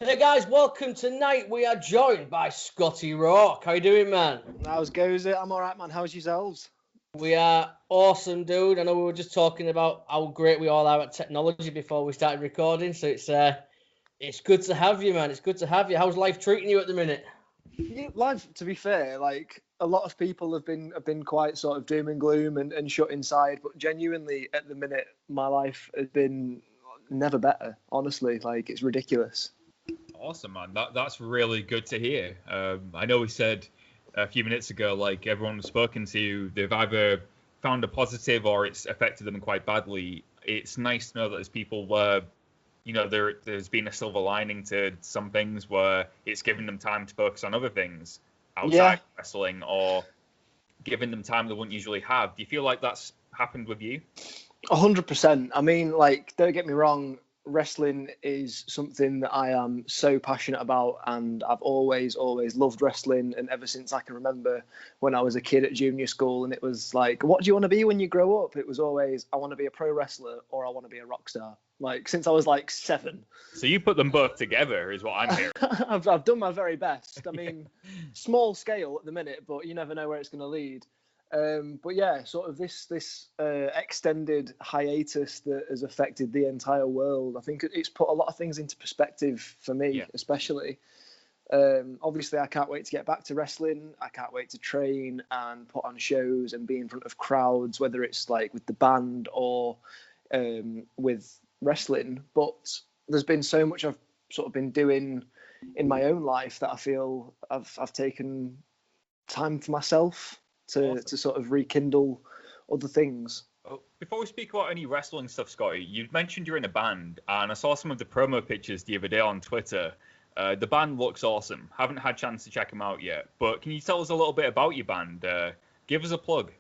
Hey guys, welcome tonight. We are joined by Scotty Rawk. How you doing, man? How's goes it? I'm all right, man. How's yourselves? We are awesome, dude. I know we were just talking about how great we all are at technology before we started recording, so it's good to have you, man. It's good to have you. How's life treating you at the minute? Yeah, life, to be fair, like a lot of people have been quite sort of doom and gloom and shut inside, but genuinely at the minute, my life has been never better. Honestly, like it's ridiculous. Awesome, man. That's really good to hear. I know we said a few minutes ago, like everyone we've spoken to, they've either found a positive or it's affected them quite badly. It's nice to know that there's people where, there's been a silver lining to some things where it's giving them time to focus on other things outside wrestling or giving them time they wouldn't usually have. Do you feel like that's happened with you? 100%. I mean, like, don't get me wrong. Wrestling is something that I am so passionate about, and I've always loved wrestling. And ever since I can remember when I was a kid at junior school, and it was like, what do you want to be when you grow up? It was always, I want to be a pro wrestler or I want to be a rock star. Like since I was like 7. So you put them both together is what I'm hearing. I've done my very best. I mean, small scale at the minute, but you never know where it's going to lead. But yeah, sort of this extended hiatus that has affected the entire world. I think it's put a lot of things into perspective for me, especially. Obviously, I can't wait to get back to wrestling. I can't wait to train and put on shows and be in front of crowds, whether it's like with the band or with wrestling. But there's been so much I've sort of been doing in my own life that I feel I've taken time for myself to sort of rekindle other things. Before we speak about any wrestling stuff, Scotty, you mentioned you're in a band, and I saw some of the promo pictures the other day on Twitter. The band looks awesome. Haven't had a chance to check them out yet, but can you tell us a little bit about your band? Give us a plug.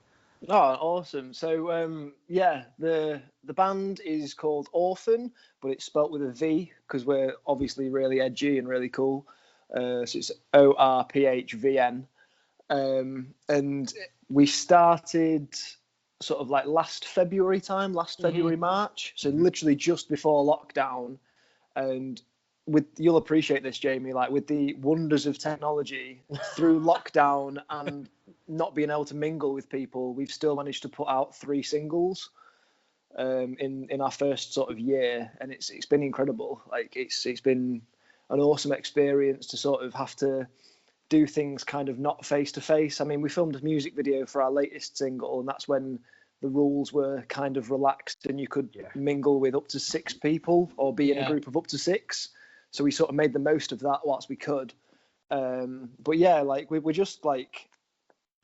Oh, awesome. So, the band is called Orphan, but it's spelt with a V because we're obviously really edgy and really cool. So it's ORPHVN. And we started sort of like last February, March. So literally just before lockdown. And you'll appreciate this, Jamie, like with the wonders of technology through lockdown and not being able to mingle with people, we've still managed to put out 3 singles in our first sort of year. And it's been incredible. Like it's been an awesome experience to sort of have to do things kind of not face to face. I mean, we filmed a music video for our latest single, and that's when the rules were kind of relaxed and you could mingle with up to 6 people or be in a group of up to 6. So we sort of made the most of that whilst we could. But yeah, like we're just like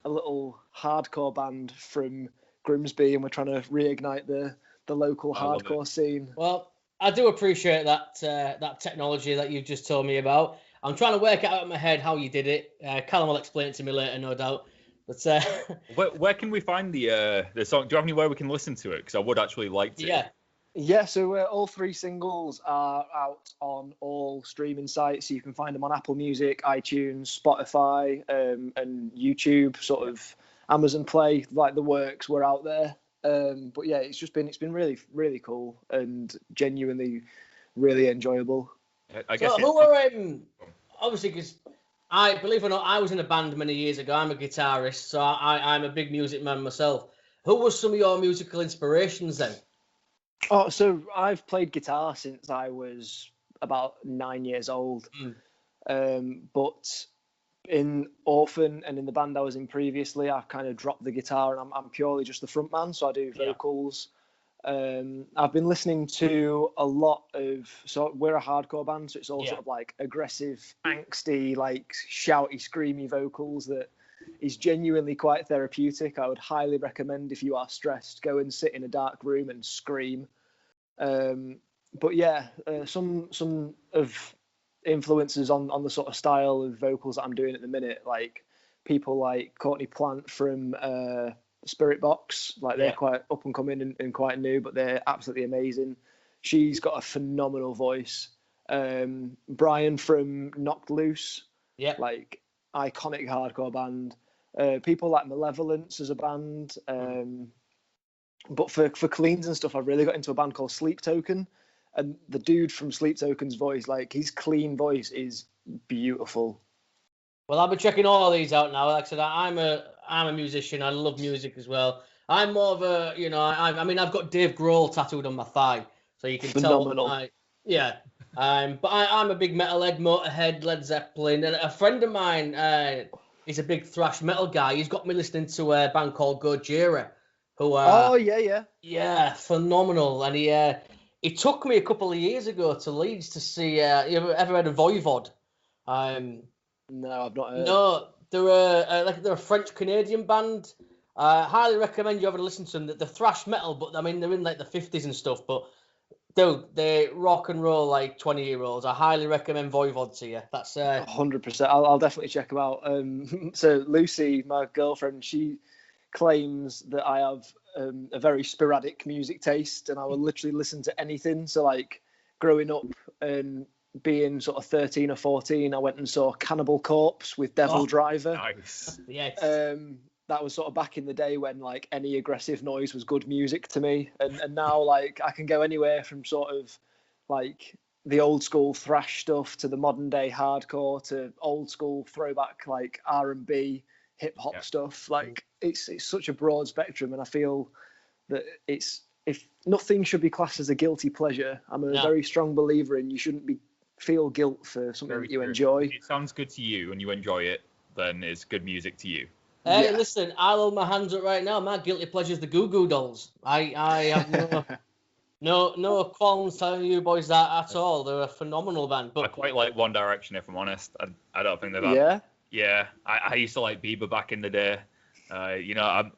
a little hardcore band from Grimsby, and we're trying to reignite the local hardcore scene. Well, I do appreciate that technology that you've just told me about. I'm trying to work it out in my head how you did it. Callum will explain it to me later, no doubt. But where can we find the song? Do you have anywhere we can listen to it? Because I would actually like to. Yeah. So all 3 singles are out on all streaming sites. So you can find them on Apple Music, iTunes, Spotify, and YouTube. Sort of Amazon Play, like the works. We're out there. But yeah, it's been really, really cool and genuinely really enjoyable. I guess. So who are obviously, because I believe it or not, I was in a band many years ago. I'm a guitarist, so I'm a big music man myself. Who was some of your musical inspirations then? Oh, so I've played guitar since I was about 9 years old. But in Orphan and in the band I was in previously, I've kind of dropped the guitar and I'm purely just the front man, so I do vocals. I've been listening to a lot of, so we're a hardcore band, so it's all sort of like aggressive, angsty, like shouty, screamy vocals that is genuinely quite therapeutic. I would highly recommend, if you are stressed, go and sit in a dark room and scream. But yeah, some of influences on the sort of style of vocals that I'm doing at the minute, like people like Courtney Plant from Spirit Box, like they're quite up and coming and quite new, but they're absolutely amazing. She's got a phenomenal voice. Brian from Knocked Loose, like iconic hardcore band. People like Malevolence as a band. But for cleans and stuff, I've really got into a band called Sleep Token. And the dude from Sleep Token's voice, like his clean voice is beautiful. Well, I'll be checking all of these out now. Like I said, I'm a musician. I love music as well. I'm more of a, I mean, I've got Dave Grohl tattooed on my thigh, so you can Phenomenal. tell. Yeah. But I'm a big metalhead, Motorhead, Led Zeppelin, and a friend of mine, he's a big thrash metal guy. He's got me listening to a band called Gojira, who oh yeah. Yeah, phenomenal. And he took me a couple of years ago to Leeds to see. You ever heard of Voivod? No, I've not heard. No, they're a French Canadian band. Highly recommend you ever listen to them. They're thrash metal, but I mean they're in like the 50s and stuff. But dude, they rock and roll like 20-year-olds. I highly recommend Voivod to you. That's 100%. I'll definitely check them out. So Lucy, my girlfriend, she claims that I have a very sporadic music taste, and I will literally listen to anything. So like growing up and being sort of 13 or 14, I went and saw Cannibal Corpse with Devil Driver. Nice. yes. That was sort of back in the day when like any aggressive noise was good music to me, and now like I can go anywhere from sort of like the old school thrash stuff to the modern day hardcore to old school throwback like R&B hip hop stuff. Like it's such a broad spectrum, and I feel that if nothing should be classed as a guilty pleasure. I'm a very strong believer in you shouldn't feel guilt for something that you enjoy. If it sounds good to you and you enjoy it, then it's good music to you. Hey, listen, I'll hold my hands up right now. My guilty pleasure is the Goo Goo Dolls. I have no qualms telling you boys that at all. They're a phenomenal band. But I quite like One Direction, if I'm honest. I don't think they're that. Yeah. I used to like Bieber back in the day. I'm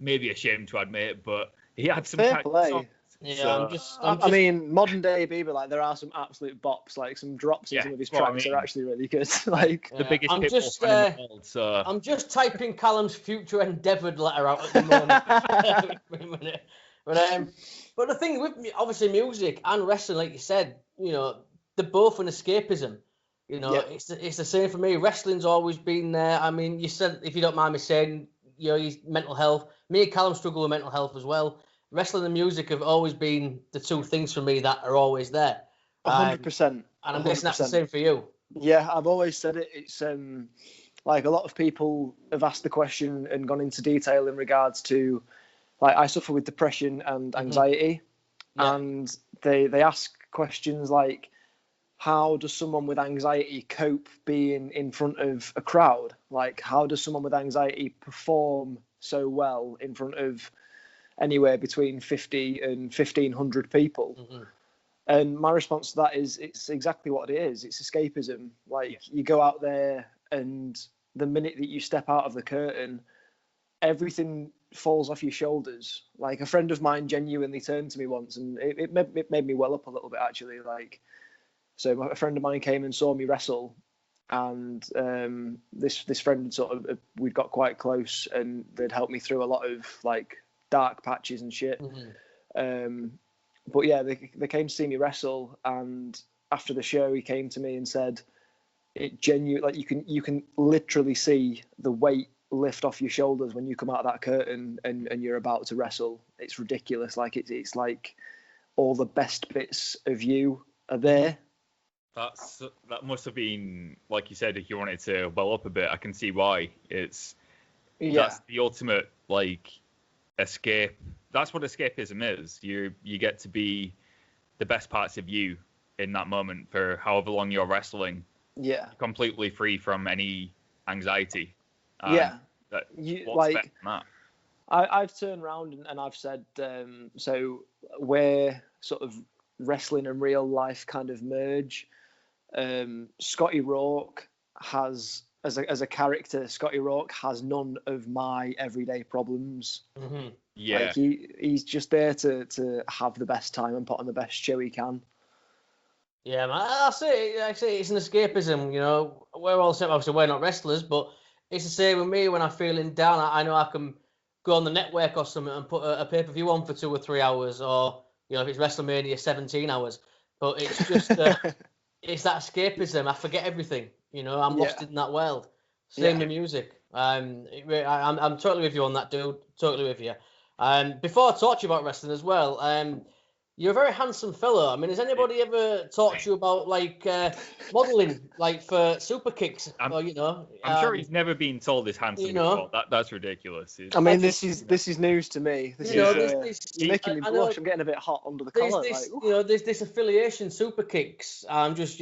maybe ashamed to admit, but he had some fair play. Songs. Yeah, so, I mean, modern day Bieber, like there are some absolute bops, like some drops in some of his tracks are actually really good. Like the biggest Pitbull fan in the world. So I'm just typing Callum's future endeavoured letter out at the moment. But the thing with obviously music and wrestling, like you said, they're both an escapism. It's the same for me. Wrestling's always been there. I mean, you said, if you don't mind me saying, his mental health. Me and Callum struggle with mental health as well. Wrestling and music have always been the two things for me that are always there. 100%. And I'm guessing that's the same for you. Yeah, I've always said it. It's like a lot of people have asked the question and gone into detail in regards to, like, I suffer with depression and anxiety, and they ask questions like, how does someone with anxiety cope being in front of a crowd? Like, how does someone with anxiety perform so well in front of anywhere between 50 and 1,500 people? And my response to that is it's exactly what it is. It's escapism. Like, you go out there, and the minute that you step out of the curtain, everything falls off your shoulders. Like, a friend of mine genuinely turned to me once, and it made me well up a little bit, actually. Like, so a friend of mine came and saw me wrestle, and this friend we'd got quite close, and they'd helped me through a lot of like dark patches and shit. But yeah, they came to see me wrestle, and after the show, he came to me and said, "It genuinely, like you can literally see the weight lift off your shoulders when you come out of that curtain and you're about to wrestle. It's ridiculous. Like it's like all the best bits of you are there." That must have been, like you said, if you wanted to well up a bit, I can see why. That's the ultimate like escape. That's what escapism is. You get to be the best parts of you in that moment for however long you're wrestling. Yeah. Completely free from any anxiety. I've turned around and I've said, so where sort of wrestling and real life kind of merge. Scotty Rawk has, as a character, Scotty Rawk has none of my everyday problems. Yeah, like he's just there to have the best time and put on the best show he can. Yeah, man, I say it's an escapism. We're all saying, obviously we're not wrestlers, but it's the same with me. When I'm feeling down, I know I can go on the network or something and put a pay-per-view on for 2 or 3 hours, or if it's WrestleMania, 17 hours. But it's just it's that escapism. I forget everything. I'm lost in that world. Same with music. I'm totally with you on that, dude. Totally with you. Before I talk to you about wrestling as well, You're a very handsome fellow. I mean, has anybody ever talked to you about like modelling, like for super kicks, or I'm sure he's never been told he's handsome before. That's ridiculous. I mean, this is news to me. You're making me blush. I'm getting a bit hot under the collar. There's this affiliation, super kicks. I'm just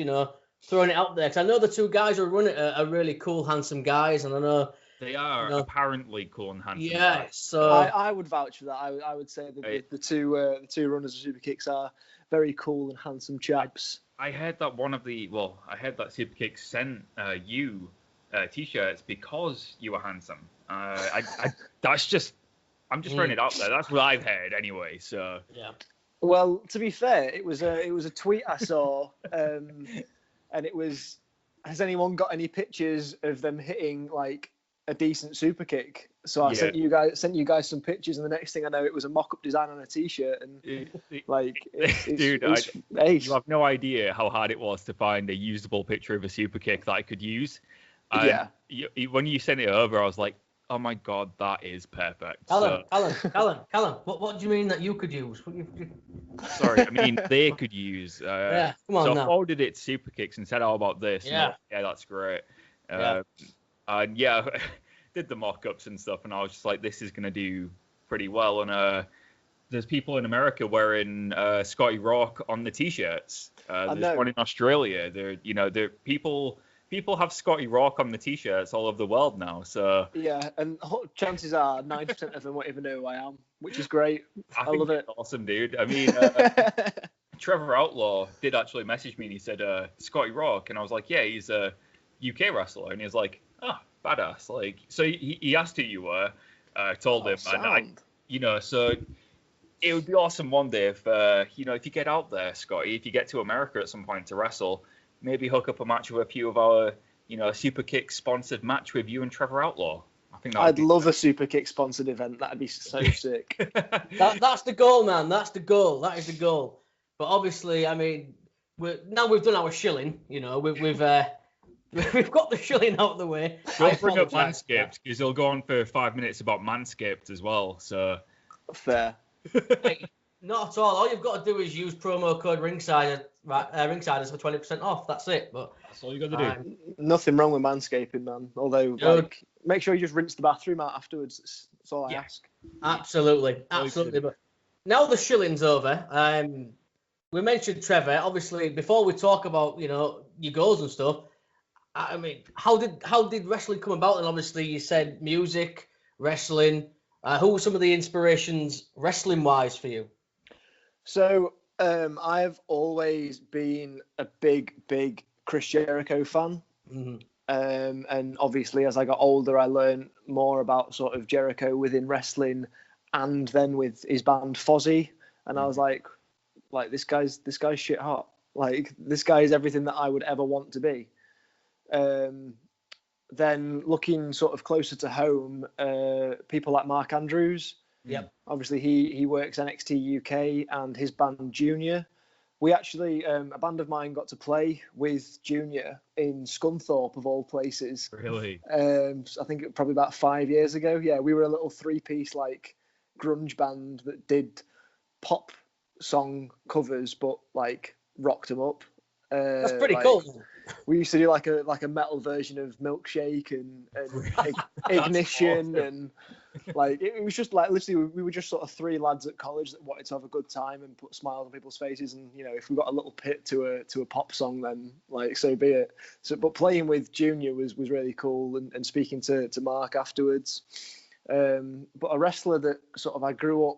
throwing it out there because I know the two guys who run it are really cool, handsome guys, and I know. They are apparently cool and handsome. Yeah, so I would vouch for that. I would say that the two runners of Super Kicks are very cool and handsome chaps. I heard that that Super Kicks sent you t-shirts because you were handsome. I'm just throwing it out there. That's what I've heard anyway. So yeah. Well, to be fair, it was a tweet I saw, and it was, has anyone got any pictures of them hitting like a decent super kick? So I sent you guys some pictures, and the next thing I know, it was a mock-up design on a t-shirt, and dude, you have no idea how hard it was to find a usable picture of a super kick that I could use. When you sent it over, I was like, oh my god, that is perfect. Callum, what do you mean that you could use? Sorry, I mean they could use. Come on so now. I forwarded it Super Kicks and said, "How about this?" Yeah, that's great. And did the mock-ups and stuff, and I was just like, this is gonna do pretty well. And there's people in America wearing Scotty Rawk on the t-shirts. There's one in Australia. There people have Scotty Rawk on the t-shirts all over the world now. So yeah, and chances are 90% of them won't even know who I am, which is great. I love it. Awesome, dude. I mean, Trevor Outlaw did actually message me and he said, Scotty Rawk, and I was like, yeah, he's a UK wrestler, and he's like, oh, badass. Like, so he asked who you were, told him, sound. and so it would be awesome one day if if you get out there, Scotty, if you get to America at some point to wrestle, maybe hook up a match with a few of our Super Kick sponsored match with you and Trevor Outlaw. I think I'd love a Super Kick sponsored event. That'd be so sick. That's the goal, man. That's the goal. That is the goal. But obviously, I mean, now we've done our shilling. We've got the shilling out of the way. Don't bring up Manscaped, because he'll go on for 5 minutes about Manscaped as well. So fair. Hey, not at all. All you've got to do is use promo code Ringsiders for 20% off. That's it. But that's all you got to do. Nothing wrong with manscaping, man. Although, make sure you just rinse the bathroom out afterwards. That's all I ask. Absolutely. But now the shilling's over. We mentioned Trevor. Obviously, before we talk about your goals and stuff, I mean, how did wrestling come about? And obviously, you said music, wrestling. Who were some of the inspirations wrestling-wise for you? So I've always been a big Chris Jericho fan. Mm-hmm. And obviously, as I got older, I learned more about sort of Jericho within wrestling, and then with his band Fozzy. And I was like this guy's shit hot. Like, this guy is everything that I would ever want to be. Then looking sort of closer to home, people like Mark Andrews. Yep. Obviously, he works NXT UK, and his band Junior. We actually, a band of mine got to play with Junior in Scunthorpe, of all places. Really? I think probably about 5 years ago. Yeah, we were a little three-piece like grunge band that did pop song covers, but like rocked them up. That's pretty cool. We used to do like a metal version of Milkshake and Ignition, awesome. And like it was just like literally we were just sort of three lads at college that wanted to have a good time and put smiles on people's faces, and if we got a little pit to a pop song, then like so be it. So but playing with Junior was really cool, and speaking to Mark afterwards. But a wrestler that sort of I grew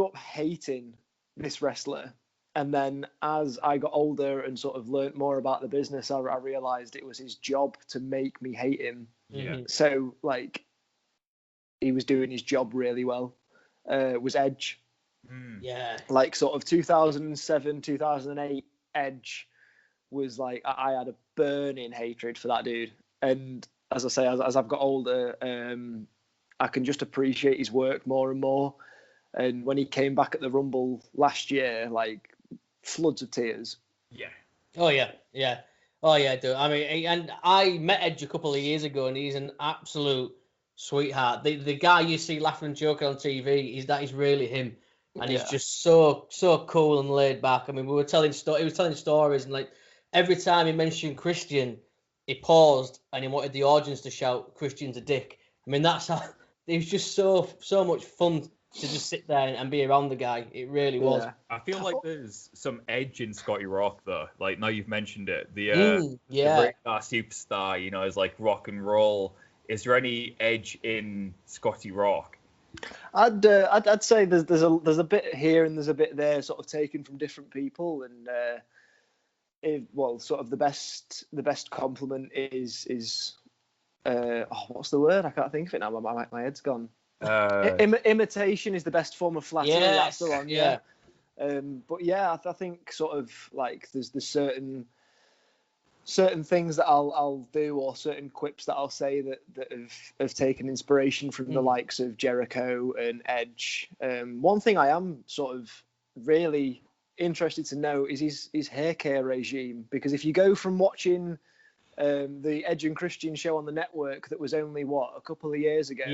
up hating this wrestler. And then as I got older and sort of learnt more about the business, I realised it was his job to make me hate him. Yeah. So, like, he was doing his job really well. Was Edge. Yeah. Like, sort of 2007, 2008, Edge was like, I had a burning hatred for that dude. And as I say, as I've got older, I can just appreciate his work more and more. And when he came back at the Rumble last year, like, floods of tears. Yeah. Oh yeah. Oh yeah, dude. I mean, and I met Edge a couple of years ago, and he's an absolute sweetheart. The guy you see laughing and joking on TV, is really him. and he's just so cool and laid back. I mean, he was telling stories, and like every time he mentioned Christian, he paused and he wanted the audience to shout, "Christian's a dick." I mean, that's how it was. Just so much fun to just sit there and be around the guy. It really was. I feel like there's some edge in Scotty Rawk though. Like now you've mentioned it, the radar superstar, you know, is like rock and roll. Is there any edge in Scotty Rawk? I'd say there's a bit here and there's a bit there, sort of taken from different people, and sort of the best compliment is what's the word? I can't think of it now. My head's gone. Imitation is the best form of flattery. That's the one. Yeah. But yeah, I think sort of like there's certain things that I'll do, or certain quips that I'll say that have taken inspiration from the likes of Jericho and Edge. One thing I am sort of really interested to know is his hair care regime, because if you go from watching the Edge and Christian show on the network that was only a couple of years ago,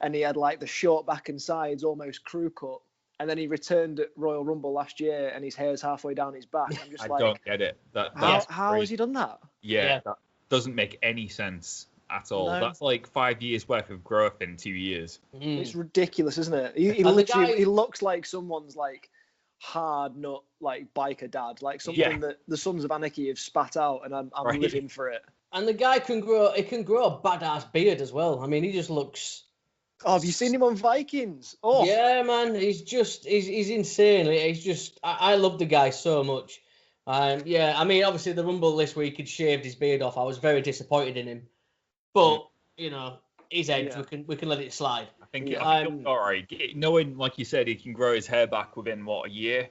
and he had like the short back and sides, almost crew cut, and then he returned at Royal Rumble last year and his hair's halfway down his back. I'm just I don't get it. How has he done that? Yeah, that doesn't make any sense at all. No. That's like 5 years worth of growth in 2 years. It's ridiculous, isn't it? He literally he looks like someone's like hard nut, like biker dad, like something that the Sons of Anarchy have spat out, and I'm living for it. And the guy can grow a badass beard as well. I mean, he just looks. Oh, have you seen him on Vikings? Oh, yeah, man, he's insane. He's just, I love the guy so much. Yeah, I mean, obviously the Rumble this week he'd shaved his beard off. I was very disappointed in him, but you know, his Edge, we can let it slide. I think he'll all right. Knowing, like you said, he can grow his hair back within a year.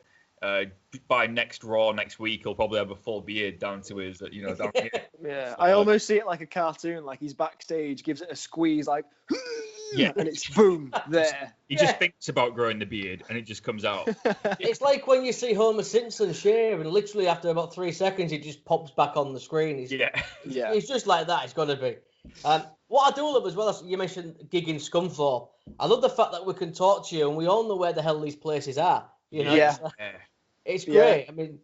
By next Raw next week, he'll probably have a full beard down to his, down here. Yeah, I almost see it like a cartoon. Like he's backstage, gives it a squeeze, like. Yeah, and it's boom there. He just thinks about growing the beard, and it just comes out. It's like when you see Homer Simpson shave, and literally after about 3 seconds, it just pops back on the screen. It's just like that. It's got to be. What I do love as well, as you mentioned, gig in Scunthorpe. I love the fact that we can talk to you, and we all know where the hell these places are. You know, it's great. I mean,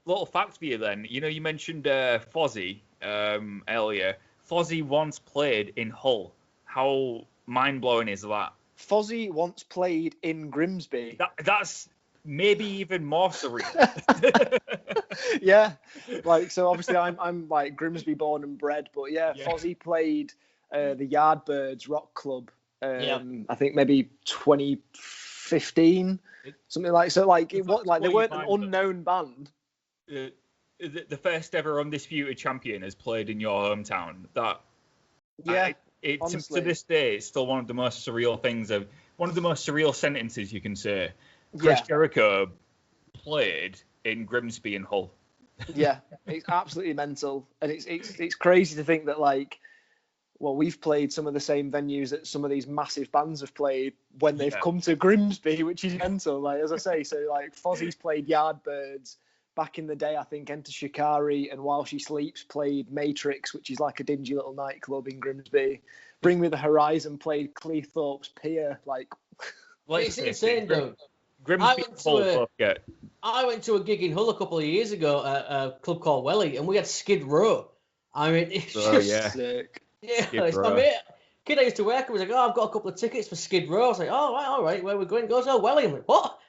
little fact for you then. You know, you mentioned Fozzy earlier. Fozzy once played in Hull. How mind-blowing is that? Fozzy once played in Grimsby. That's maybe even more surreal. Yeah, like, so obviously I'm like Grimsby born and bred, but Fozzy played the Yardbirds Rock Club. I think maybe 2015, something like so. Like it was like they weren't an unknown band. The first ever undisputed champion has played in your hometown. To this day, it's still one of the most surreal things one of the most surreal sentences you can say. Chris Jericho played in Grimsby and Hull. Yeah, it's absolutely mental, and it's crazy to think that we've played some of the same venues that some of these massive bands have played when they've come to Grimsby, which is mental. Like as I say, so like Fozzy's played Yardbirds. Back in the day, I think Enter Shikari and While She Sleeps played Matrix, which is like a dingy little nightclub in Grimsby. Bring Me the Horizon played Cleethorpes Pier. It's insane, dude. Grimsby I went to a gig in Hull a couple of years ago at a club called Welly, and we had Skid Row. I mean, it's just sick. Yeah, it's my mate. Kid I used to work with was like, I've got a couple of tickets for Skid Row. I was like, all right, where are we going? He goes, Welly. I'm like, what?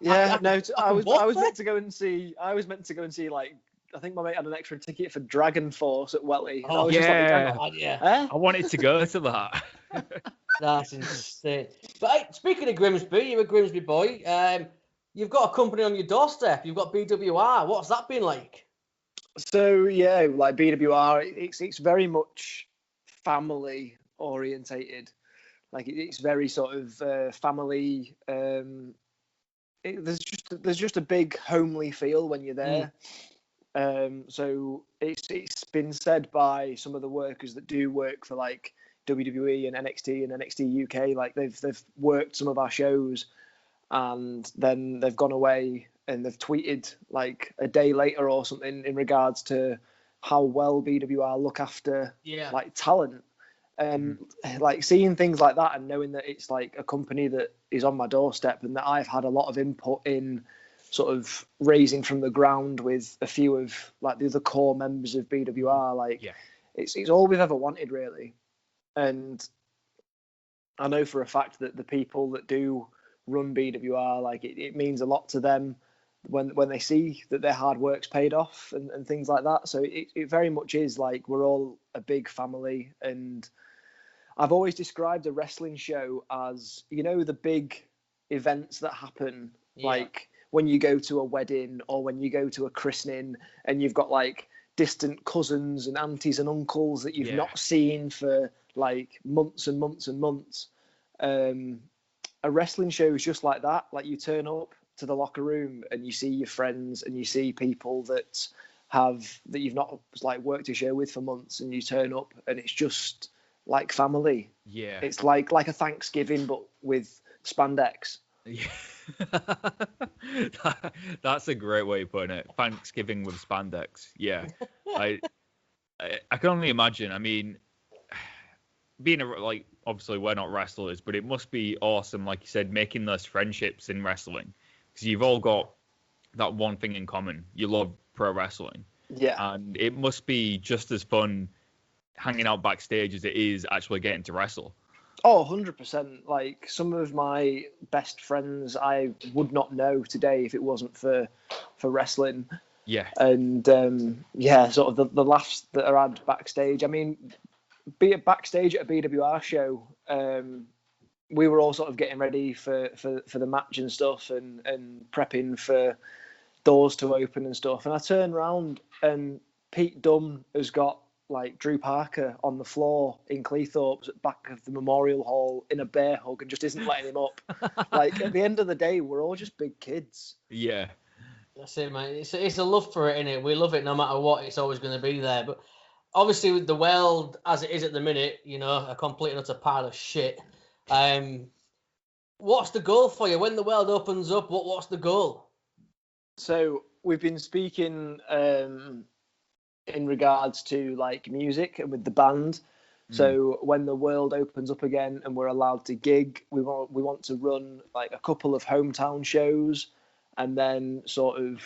Yeah, I was meant to go and see. I was meant to go and see like I think my mate had an extra ticket for Dragon Force at Welly. Oh yeah, I wanted to go to that. That's insane. But hey, speaking of Grimsby, you're a Grimsby boy. You've got a company on your doorstep. You've got BWR. What's that been like? So yeah, like BWR, it's very much family orientated. Like it's very sort of family. There's just a big homely feel when you're there. So it's been said by some of the workers that do work for like WWE and NXT and NXT UK, like they've worked some of our shows and then they've gone away and they've tweeted like a day later or something in regards to how well BWR look after like talent. And like seeing things like that and knowing that it's like a company that is on my doorstep and that I've had a lot of input in sort of raising from the ground with a few of like the other core members of BWR, like it's all we've ever wanted, really. And I know for a fact that the people that do run BWR, like it means a lot to them when they see that their hard work's paid off and things like that. So it very much is like we're all a big family. And I've always described a wrestling show as, you know, the big events that happen, like when you go to a wedding or when you go to a christening and you've got like distant cousins and aunties and uncles that you've not seen for like months and months and months. A wrestling show is just like that. Like you turn up to the locker room and you see your friends and you see people that you've not like worked a show with for months, and you turn up and it's just like family. Yeah. It's like a Thanksgiving but with spandex. Yeah. That's a great way of putting it. Thanksgiving with spandex. Yeah. I can only imagine. I mean, being like, obviously we're not wrestlers, but it must be awesome, like you said, making those friendships in wrestling, because you've all got that one thing in common. You love pro wrestling. Yeah. And it must be just as fun hanging out backstage as it is actually getting to wrestle. Oh, 100%. Like some of my best friends I would not know today if it wasn't for wrestling. Yeah. And sort of the laughs that are had backstage. I mean, backstage at a BWR show, we were all sort of getting ready for the match and stuff and prepping for doors to open and stuff. And I turned around and Pete Dunne has got like Drew Parker on the floor in Cleethorpes at back of the Memorial Hall in a bear hug and just isn't letting him up. Like at the end of the day, we're all just big kids. Yeah. That's it, mate. It's a love for it, innit? We love it no matter what. It's always going to be there. But obviously, with the world as it is at the minute, you know, a complete and utter pile of shit. What's the goal for you when the world opens up? What's the goal? So we've been speaking in regards to like music and with the band. So when the world opens up again and we're allowed to gig, we want to run like a couple of hometown shows and then sort of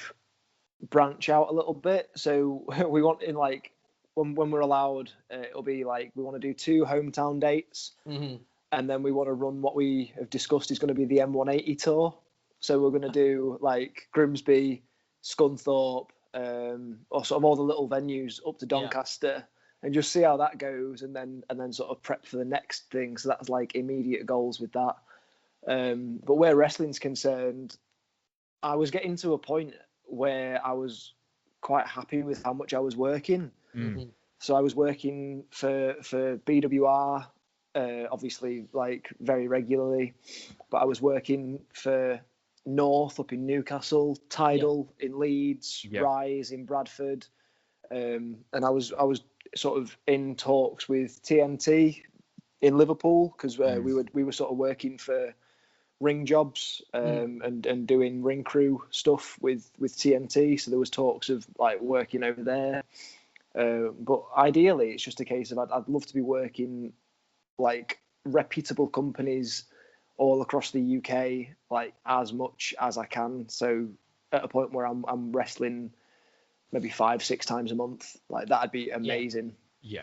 branch out a little bit. So we want in like when we're allowed, it'll be like we want to do 2 hometown dates, and then we want to run what we have discussed is going to be the M180 tour. So we're going to do like Grimsby, Scunthorpe, or sort of all the little venues up to Doncaster, and just see how that goes, and then sort of prep for the next thing. So that's like immediate goals with that. But where wrestling's concerned, I was getting to a point where I was quite happy with how much I was working. So I was working for BWR, obviously like very regularly, but I was working for North up in Newcastle, Tidal in Leeds, Rise in Bradford, and I was sort of in talks with TNT in Liverpool because we were sort of working for ring jobs and doing ring crew stuff with TNT. So there was talks of like working over there. But ideally, it's just a case of I'd love to be working like reputable companies all across the UK, like as much as I can. So at a point where I'm wrestling maybe 5-6 times a month, like that'd be amazing. Yeah.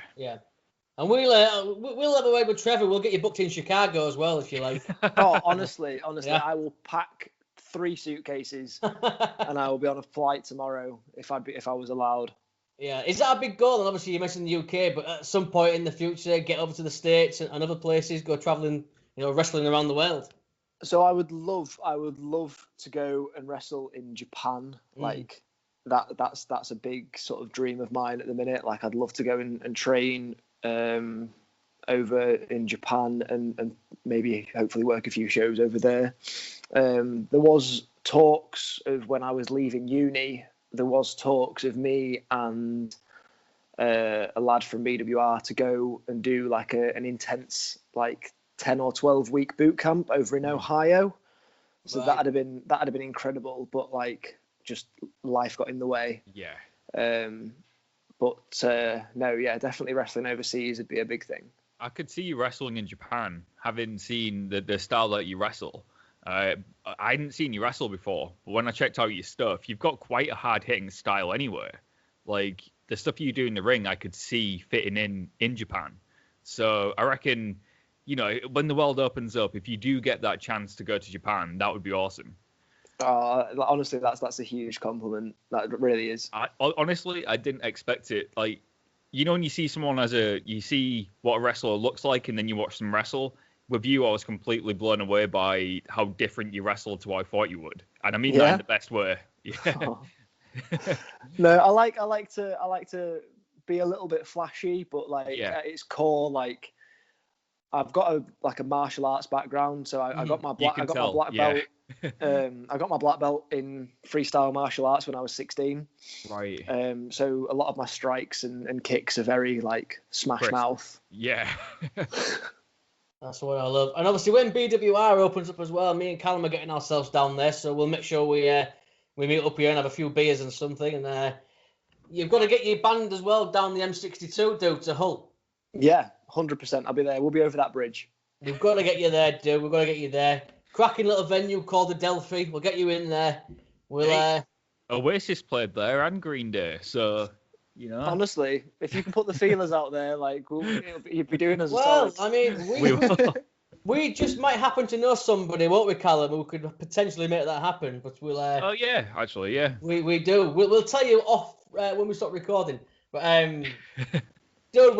And we'll have a way with Trevor. We'll get you booked in Chicago as well if you like. Oh, honestly, I will pack 3 suitcases and I will be on a flight tomorrow if I was allowed. Yeah, is that a big goal? And obviously you mentioned the UK, but at some point in the future, get over to the States and other places, go traveling, wrestling around the world. So I would love to go and wrestle in Japan. Like that's a big sort of dream of mine at the minute. Like I'd love to go and train over in Japan and maybe hopefully work a few shows over there. There was talks of when I was leaving uni. There was talks of me and a lad from BWR to go and do like an intense like 10 or 12 week boot camp over in Ohio. So that'd have been incredible, but like just life got in the way. Yeah. But no, yeah, definitely wrestling overseas would be a big thing. I could see you wrestling in Japan, having seen the style that you wrestle. I hadn't seen you wrestle before, but when I checked out your stuff, you've got quite a hard-hitting style anyway. Like, the stuff you do in the ring, I could see fitting in Japan. So I reckon, when the world opens up, if you do get that chance to go to Japan, that would be awesome. Honestly, that's a huge compliment. That really is. Honestly, I didn't expect it. Like, when you see someone you see what a wrestler looks like, and then you watch them wrestle. With you, I was completely blown away by how different you wrestled to what I thought you would, and I mean that in the best way. Yeah. Oh. No, I like to be a little bit flashy, but at its core, like, I've got a martial arts background, so I got my black belt. I got my black belt in freestyle martial arts when I was 16. Right. So a lot of my strikes and kicks are very like smash mouth. Yeah. That's what I love. And obviously when BWR opens up as well, me and Callum are getting ourselves down there, so we'll make sure we meet up here and have a few beers and something. And you've got to get your band as well down the M62, dude, to Hull. Yeah, 100%. I'll be there. We'll be over that bridge. We've got to get you there, dude. We've got to get you there. Cracking little venue called the Delphi. We'll get you in there. Oasis played there and Green Day, so honestly, if you can put the feelers out there, like you'd be doing us a solid. Well, I mean, we just might happen to know somebody, won't we, Callum, who could potentially make that happen. But we'll. Oh yeah, actually, yeah. We do. We'll tell you off when we stop recording. But dude,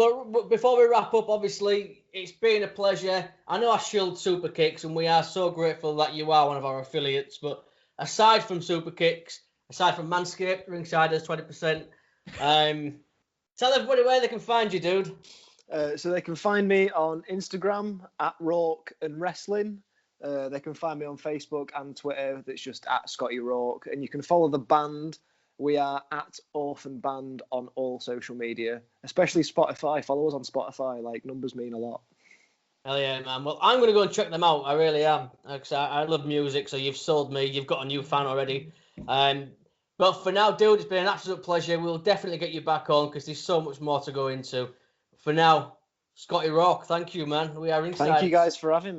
before we wrap up, obviously, it's been a pleasure. I know I shilled Super Kicks, and we are so grateful that you are one of our affiliates. But aside from Super Kicks, aside from Manscaped, Ringsiders, 20%, tell everybody where they can find you, dude. So they can find me on Instagram at Rawk and Wrestling. They can find me on Facebook and Twitter. That's just at Scotty Rawk. And you can follow the band. We are at Orphan Band on all social media, especially Spotify. Follow us on Spotify. Like, numbers mean a lot. Hell yeah, man. Well, I'm going to go and check them out. I really am. Because I love music, so you've sold me. You've got a new fan already. But for now, dude, it's been an absolute pleasure. We'll definitely get you back on because there's so much more to go into. For now, Scotty Rawk, thank you, man. We are inside. Thank you guys for having me.